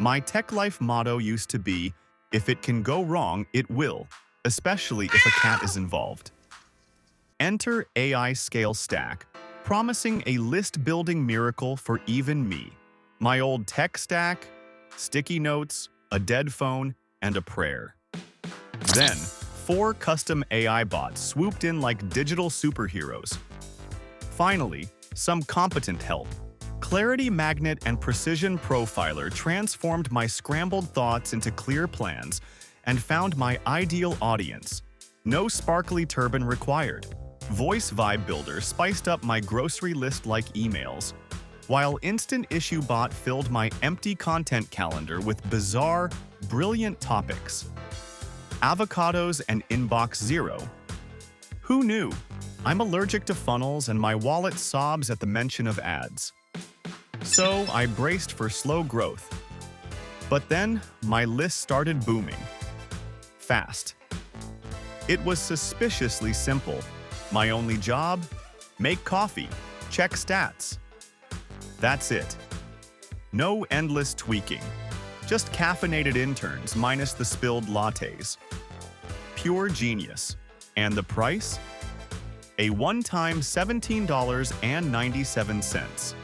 My tech life motto used to be, if it can go wrong, it will, especially if a cat is involved. Enter AI Scale Stack, promising a list-building miracle for even me. My old tech stack, sticky notes, a dead phone, and a prayer. Then, 4 custom AI bots swooped in like digital superheroes. Finally, some competent help. Clarity Magnet and Precision Profiler transformed my scrambled thoughts into clear plans and found my ideal audience. No sparkly turban required. Voice Vibe Builder spiced up my grocery list like emails, while Instant Issue Bot filled my empty content calendar with bizarre, brilliant topics. Avocados and Inbox Zero. Who knew? I'm allergic to funnels and my wallet sobs at the mention of ads. So I braced for slow growth. But then, my list started booming. Fast. It was suspiciously simple. My only job? Make coffee, check stats. That's it. No endless tweaking. Just caffeinated interns minus the spilled lattes. Pure genius. And the price? A one-time $17.97.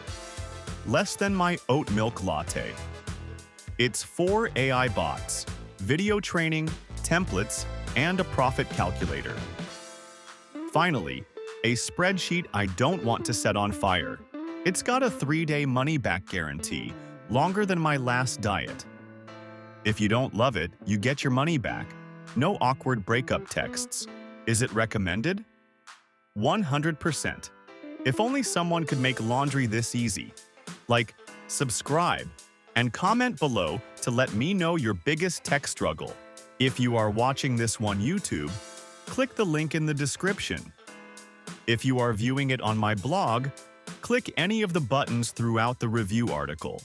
Less than my oat milk latte. It's 4 AI bots, video training, templates, and a profit calculator. Finally, a spreadsheet I don't want to set on fire. It's got a 3-day money-back guarantee, longer than my last diet. If you don't love it, you get your money back. No awkward breakup texts. Is it recommended? 100%. If only someone could make laundry this easy. Like, subscribe, and comment below to let me know your biggest tech struggle. If you are watching this on YouTube, click the link in the description. If you are viewing it on my blog, click any of the buttons throughout the review article.